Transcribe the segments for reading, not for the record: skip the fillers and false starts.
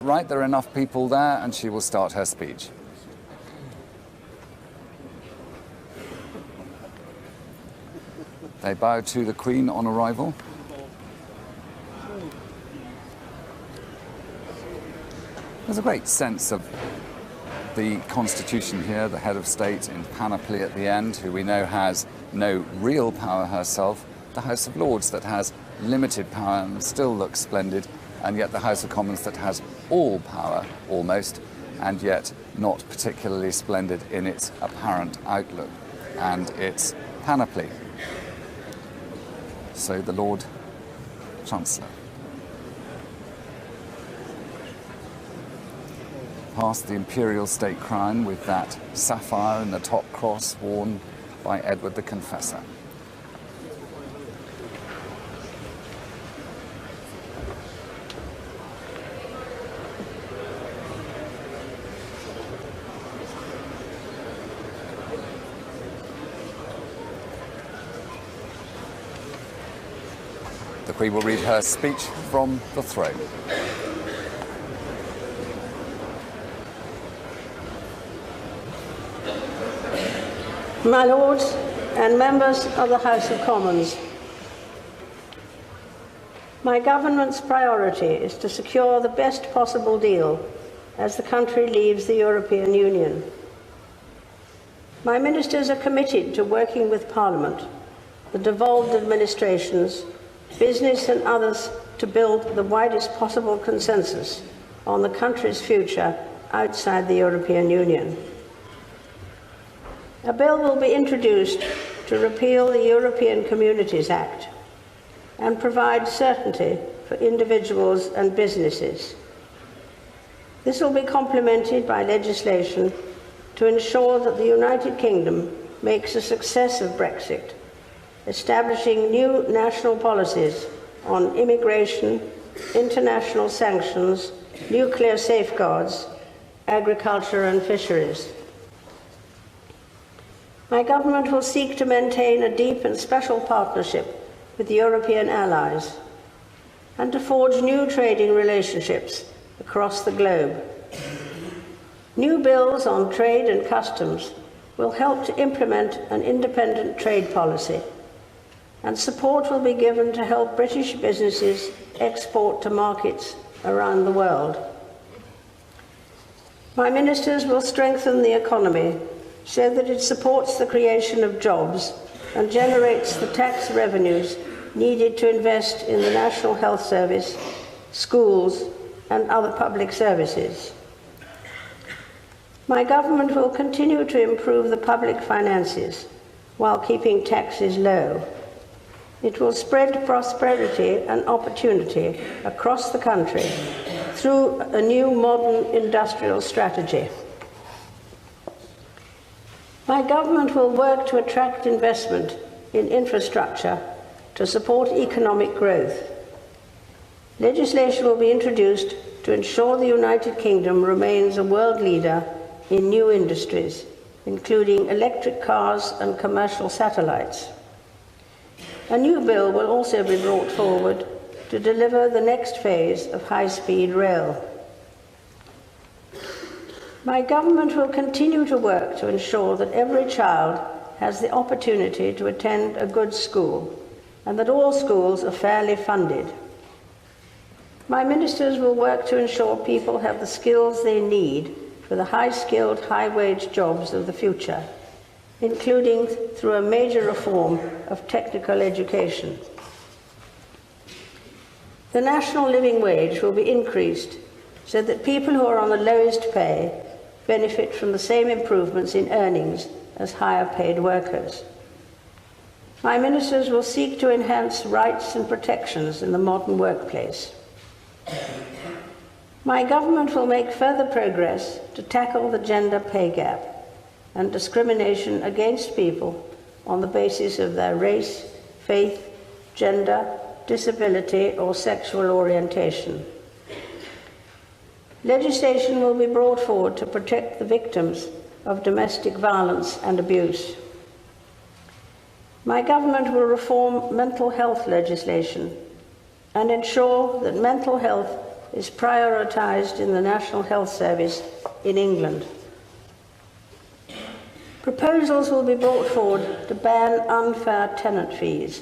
Right, there are enough people there, and she will start her speech. They bow to the Queen on arrival. There's a great sense of the Constitution here, the head of state in panoply at the end, who we know has no real power herself, the House of Lords that has limited power and still looks splendid, and yet the House of Commons that has all power, almost, and yet not particularly splendid in its apparent outlook and its panoply. So the Lord Chancellor. Past the imperial state crown with that sapphire in the top cross worn by Edward the Confessor. The Queen will read her speech from the throne. My Lords and members of the House of Commons, my government's priority is to secure the best possible deal as the country leaves the European Union. My ministers are committed to working with Parliament, the devolved administrations, business and others to build the widest possible consensus on the country's future outside the European Union. A bill will be introduced to repeal the European Communities Act and provide certainty for individuals and businesses. This will be complemented by legislation to ensure that the United Kingdom makes a success of Brexit, establishing new national policies on immigration, international sanctions, nuclear safeguards, agriculture and fisheries. My government will seek to maintain a deep and special partnership with the European allies and to forge new trading relationships across the globe. New bills on trade and customs will help to implement an independent trade policy, and support will be given to help British businesses export to markets around the world. My ministers will strengthen the economy so that it supports the creation of jobs and generates the tax revenues needed to invest in the National Health Service, schools, and other public services. My government will continue to improve the public finances while keeping taxes low. It will spread prosperity and opportunity across the country through a new modern industrial strategy. My government will work to attract investment in infrastructure to support economic growth. Legislation will be introduced to ensure the United Kingdom remains a world leader in new industries, including electric cars and commercial satellites. A new bill will also be brought forward to deliver the next phase of high-speed rail. My government will continue to work to ensure that every child has the opportunity to attend a good school and that all schools are fairly funded. My ministers will work to ensure people have the skills they need for the high-skilled, high-wage jobs of the future, including through a major reform of technical education. The national living wage will be increased so that people who are on the lowest pay benefit from the same improvements in earnings as higher paid workers. My ministers will seek to enhance rights and protections in the modern workplace. My government will make further progress to tackle the gender pay gap and discrimination against people on the basis of their race, faith, gender, disability, or sexual orientation. Legislation will be brought forward to protect the victims of domestic violence and abuse. My government will reform mental health legislation and ensure that mental health is prioritised in the National Health Service in England. Proposals will be brought forward to ban unfair tenant fees,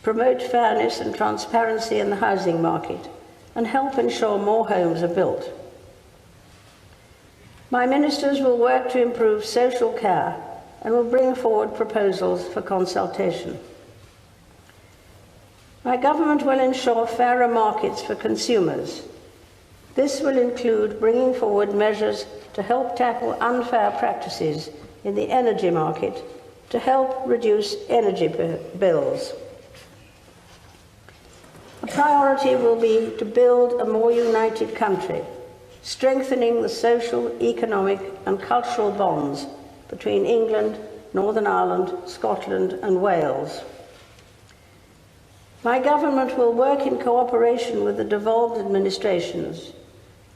promote fairness and transparency in the housing market, and help ensure more homes are built. My ministers will work to improve social care and will bring forward proposals for consultation. My government will ensure fairer markets for consumers. This will include bringing forward measures to help tackle unfair practices in the energy market to help reduce energy bills. A priority will be to build a more united country, strengthening the social, economic and cultural bonds between England, Northern Ireland, Scotland and Wales. My government will work in cooperation with the devolved administrations,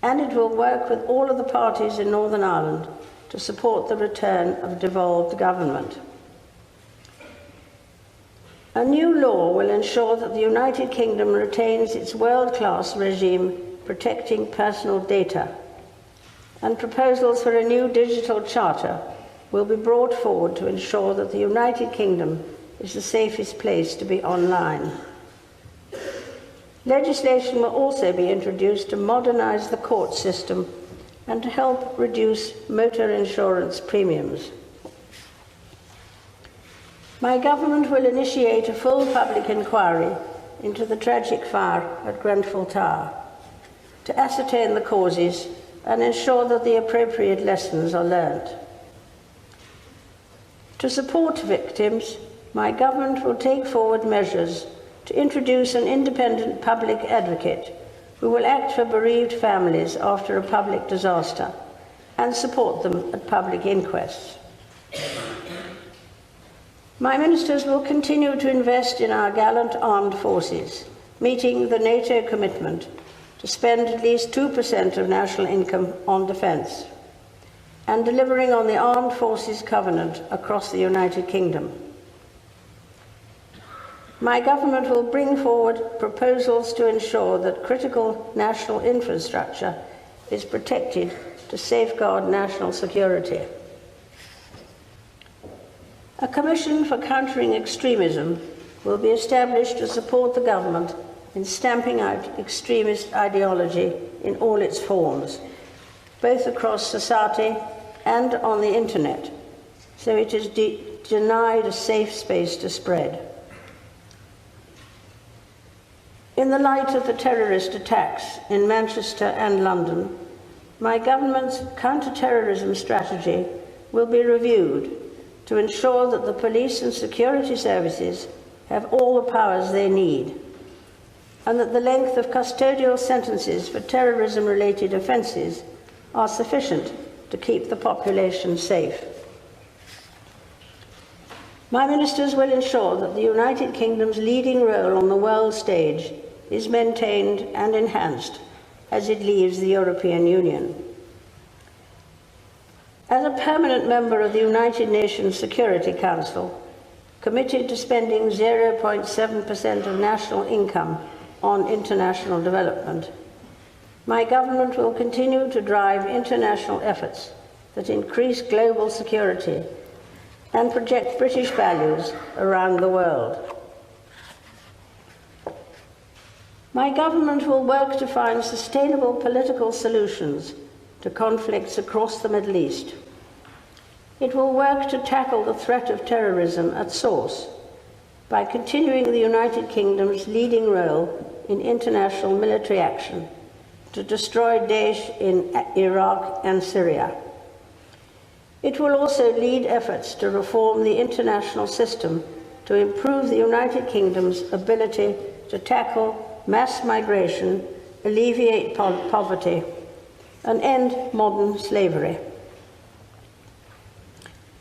and it will work with all of the parties in Northern Ireland to support the return of devolved government. A new law will ensure that the United Kingdom retains its world-class regime protecting personal data, and proposals for a new digital charter will be brought forward to ensure that the United Kingdom is the safest place to be online. Legislation will also be introduced to modernise the court system and to help reduce motor insurance premiums. My government will initiate a full public inquiry into the tragic fire at Grenfell Tower to ascertain the causes and ensure that the appropriate lessons are learnt. To support victims, my government will take forward measures to introduce an independent public advocate who will act for bereaved families after a public disaster and support them at public inquests. My ministers will continue to invest in our gallant armed forces, meeting the NATO commitment to spend at least 2% of national income on defence, and delivering on the Armed Forces Covenant across the United Kingdom. My government will bring forward proposals to ensure that critical national infrastructure is protected to safeguard national security. A commission for countering extremism will be established to support the government in stamping out extremist ideology in all its forms, both across society and on the internet, so it is denied a safe space to spread. In the light of the terrorist attacks in Manchester and London, my government's counter-terrorism strategy will be reviewed to ensure that the police and security services have all the powers they need, and that the length of custodial sentences for terrorism-related offences are sufficient to keep the population safe. My ministers will ensure that the United Kingdom's leading role on the world stage is maintained and enhanced as it leaves the European Union. As a permanent member of the United Nations Security Council, committed to spending 0.7% of national income on international development, my government will continue to drive international efforts that increase global security and project British values around the world. My government will work to find sustainable political solutions to conflicts across the Middle East. It will work to tackle the threat of terrorism at source by continuing the United Kingdom's leading role in international military action to destroy Daesh in Iraq and Syria. It will also lead efforts to reform the international system to improve the United Kingdom's ability to tackle mass migration, alleviate poverty, and end modern slavery.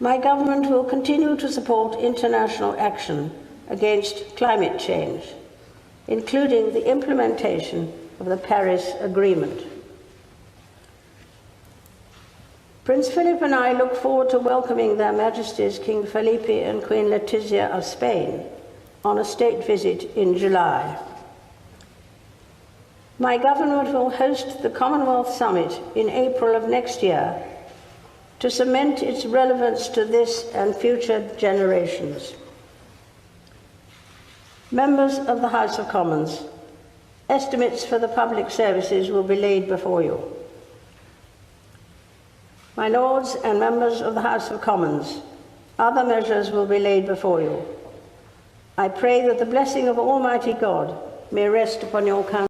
My government will continue to support international action against climate change, including the implementation of the Paris Agreement. Prince Philip and I look forward to welcoming Their Majesties King Felipe and Queen Letizia of Spain on a state visit in July. My government will host the Commonwealth Summit in April of next year to cement its relevance to this and future generations. Members of the House of Commons, estimates for the public services will be laid before you. My Lords and members of the House of Commons, other measures will be laid before you. I pray that the blessing of Almighty God may rest upon your council.